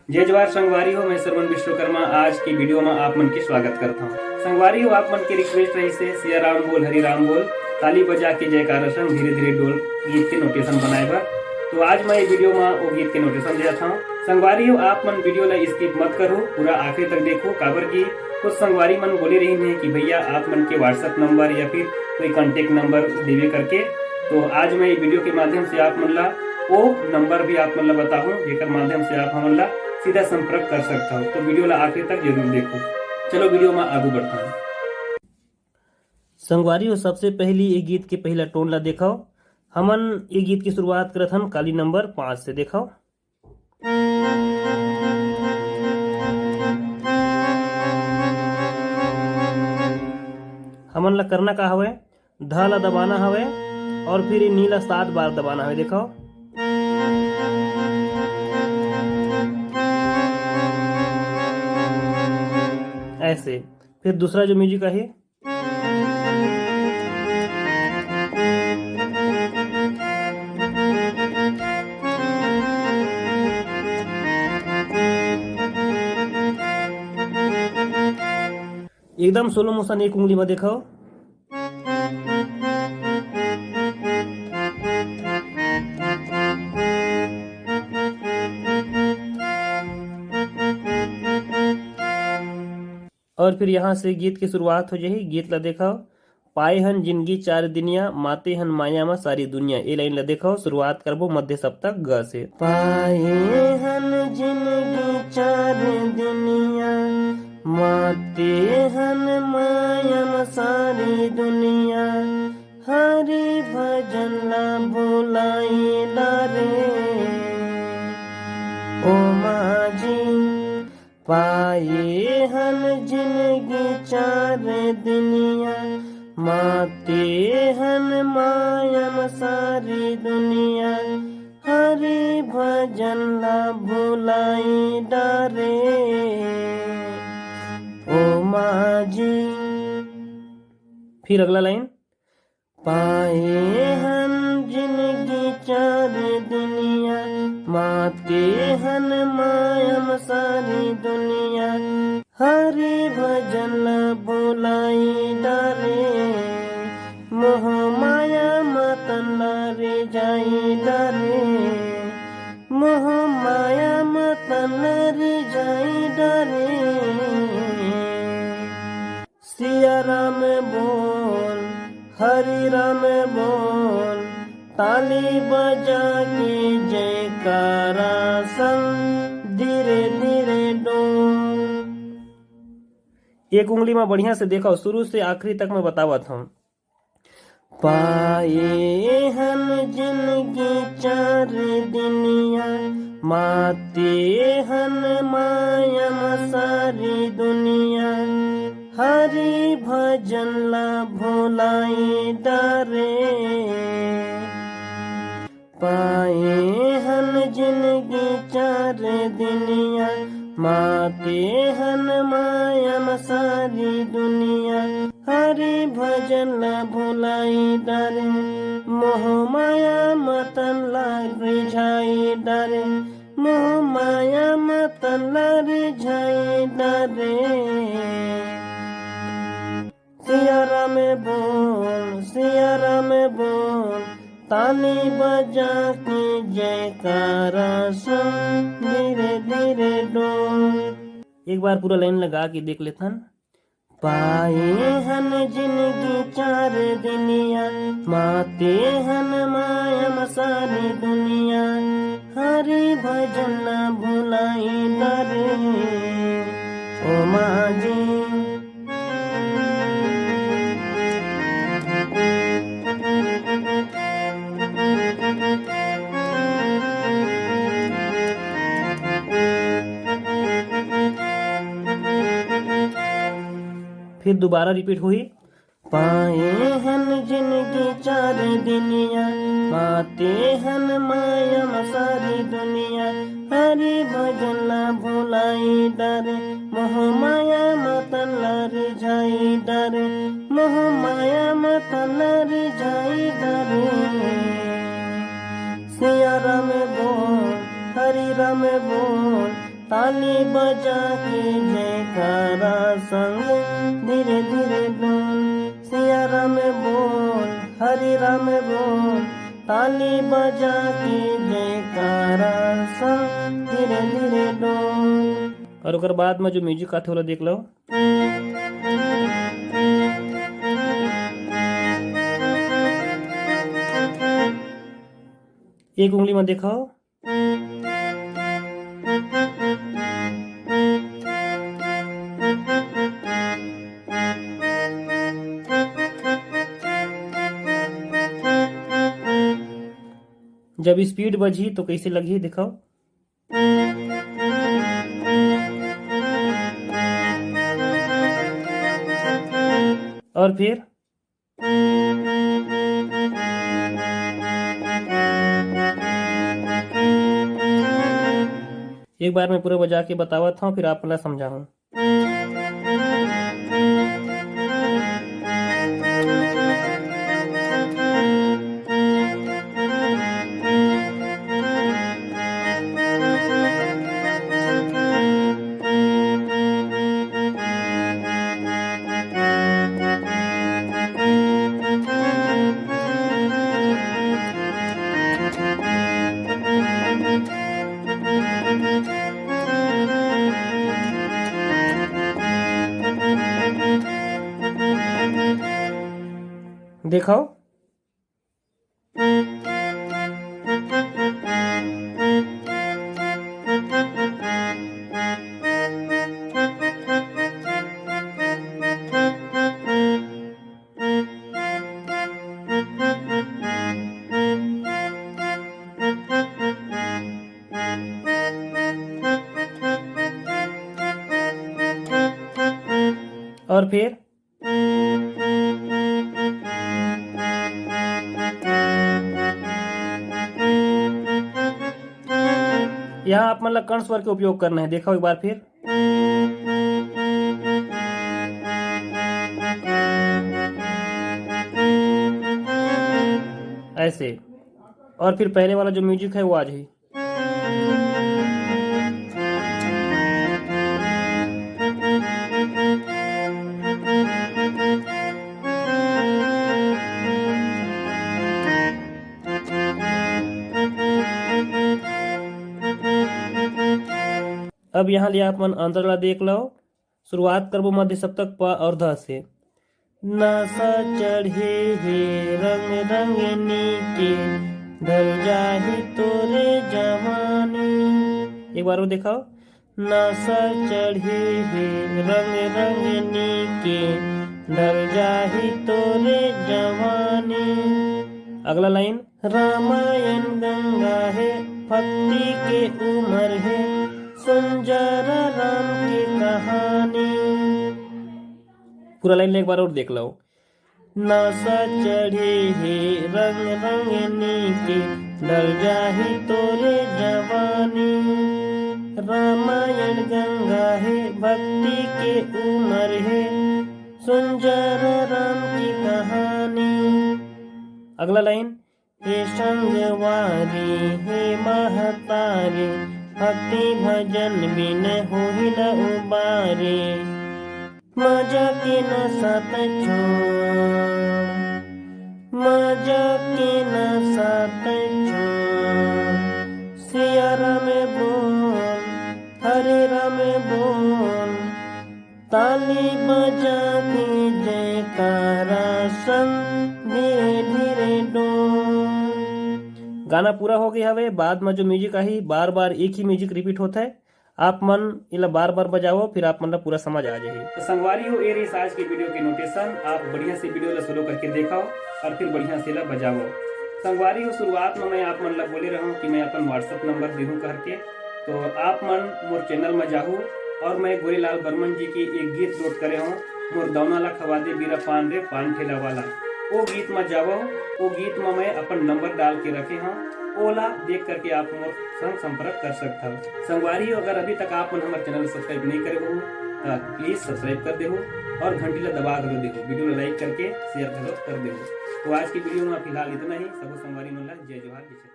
जय जवाहर संगवारी हो, मैं श्रवण विश्वकर्मा आज की वीडियो में आप मन के स्वागत करता हूँ। संगवारी हो, आप मन की रिक्वेस्ट रही से सिया राम बोल हरि राम बोल ताली बजा के जयकार संग धीरे धीरे डोल गीत के नोटेशन बनाए बर। तो आज मैं वीडियो में वो गीत के नोटेशन देता हूँ। संगवारी हो, आप मन वीडियो ला स्किप मत करो, पूरा आखिर तक देखो। काबर की कुछ संगवारी मन बोले रही है कि भैया आप मन के व्हाट्सएप नंबर या फिर कोई कॉन्टेक्ट नंबर देवे करके। तो आज मैं वीडियो के माध्यम से आप मन ला वो नंबर भी आप मन ला बताऊँ, जेकर माध्यम से आप हमन ला सीधा संपर्क कर सकता हो। तो वीडियो ला आखिर तक जरूर देखो। चलो वीडियो में आगे बढ़ता हूँ। संगवारी हो, सबसे पहली ये गीत के पहला टोन ला देखाओ। हमन ये गीत की शुरुआत करत हम काली नंबर 5 से। देखाओ हमन ला करना का हवे, ध ला दबाना हवे और फिर ये नीला 7 बार दबाना हवे। देखाओ ऐसे। फिर दूसरा जो म्यूजिक है एकदम सोलो मोशन, एक उंगली में देखाओ। और फिर यहाँ से गीत की शुरुआत हो जाही। गीत ला देखाओ। पाए हन जिंदगी चार दुनिया, माते हन माया में सारी दुनिया। ये लाइन ला देखाओ। शुरुआत करबो मध्य सप्तक ग से। पाए हन जिंदगी चार दुनिया, माते हन माया में सारी दुनिया। हरि भजन ला भुलाई रे ओ माझी। पाए हन जिंदगी चार दुनिया, माते हन माया में सारी दुनिया। हरि भजन ला भुलाई डारे ओ माझी। फिर अगला लाइन। पाए हन जिंदगी चार दुनिया, माते हन माया में सारी दुनिया। हरि भजन ला भुलाई डारे मोह माया मतन ला रे जाई डारे। मोह माया मतन ला रे जाई डारे। सिया राम बोल हरि राम बोल, ताली बजा के जयकारा संग धीरे धीरे डोल। एक उंगली में बढ़िया से देखो, शुरू से आखिरी तक मैं बतावत हूँ। पाए हन जिंदगी चार दुनिया, माते हन माया में सारी दुनिया। हरि भजन ला भुलाई डारे। पाए हन जिंदगी चार दुनिया, माते हन माया में सारी दुनिया। हरि भजन ला भुलाई डारे मोह माया मतन ला रिझाई डारे। मोह माया मतन ला रिझाई डारे। सिया राम बोल सिया राम बोल, ताली बजा के जयकारा संग धीरे धीरे डोल। एक बार पूरा लाइन लगा के देख लेथन। पाए हन जिंदगी चार दुनिया, माते हन माया में सारी दुनिया। हरि भजन ला भुलाई डारे ओ माझी। फिर दोबारा रिपीट हुई। पाए हन जिंदगी चार दुनिया, माते हन माया में सारी दुनिया। हरि भजन ला भुलाई डारे मोह माया मतन ला रिझाई डारे। मोह माया मतन ला रिझाई डारे। सिया राम बोल हरि राम बोल, ताली बजा के जयकारा संग धीरे धीरे डोल। सिया राम बोल हरि राम बोल, ताली बजा के जयकारा संग धीरे धीरे डोल। और ओकर बाद में जो म्यूजिक आथे ओला देख लो। एक उंगली में देखो। जब स्पीड बजी तो कैसे लगी दिखाओ। और फिर एक बार मैं पूरा बजा के बतावत हूँ, फिर आप मला समझाऊं। देखो। और फिर यहाँ आप मतलब कर्ण स्वर के उपयोग करना है। देखो एक बार फिर। ऐसे। और फिर पहले वाला जो म्यूजिक है वो आज ही। अब यहाँ लिया अपन अंतर ला देख लो। शुरुआत करबो मध्य सप्तक प और ध से। नशा चढ़े हे रंग रंगनी के, ढल जाही तोरे जवानी। एक बार वो दिखाओ। नशा चढ़े हे रंग रंगनी के, ढल जाही तोरे जवानी। अगला लाइन। रामायण गंगा है भक्ति के उमर है, सुन जरा राम की कहानी। पूरा लाइन एक बार और देख लो। नशा चढ़े हे रंग रंगनी के, ढल जाही तोरे जवानी। रामायण गंगा है भक्ति के उमर है, सुन जरा राम की कहानी। अगला लाइन। हे संगवारी हे महतारी, भक्ति भजन बिन होहि न उबारे। मजा के न साथ छोड़, मजा के न साथ छोड़। सिया राम बोल हरे राम बोल, ताली बजा के जयकारा संग धीरे धीरे डोल। गाना पूरा हो गया हवे। बाद में जो म्यूजिक आई बार बार एक ही म्यूजिक रिपीट होता है। आप मन इला बार बार बजाओ, फिर आप मन पूरा समझ आ जाए। तो संगवारी हो ये रही आज की वीडियो की नोटेशन। आप बढ़िया से वीडियो ला सोलो करके देखाओ और फिर बढ़िया से ला बजाओ। संगवारी हो शुरुआत में मैं आप मन ला बोले रहा हूँ कि मैं अपन व्हाट्सएप नंबर देहूँ करके, तो आप मन मोर चैनल में जाहू और मैं गोरेलाल बर्मन जी की एक गीत लोड करे हूँ, मोर दौना ला खवा दे बीरा पान रे पान ठेला वाला। वो गीत में जाओ, वो गीत में मैं अपन नंबर डाल के रखे हूँ, ओला देख करके आप मोर संग संपर्क कर सकता हो। संगवारी अगर अभी तक आप हमारे चैनल सब्सक्राइब नहीं करे हो तो प्लीज सब्सक्राइब कर देहो और घंटी ला दबा कर देहो, वीडियो ला लाइक करके शेयर कर देहो। तो आज की वीडियो में फिलहाल इतना ही। सब संगवारी मन ला जय जोहार।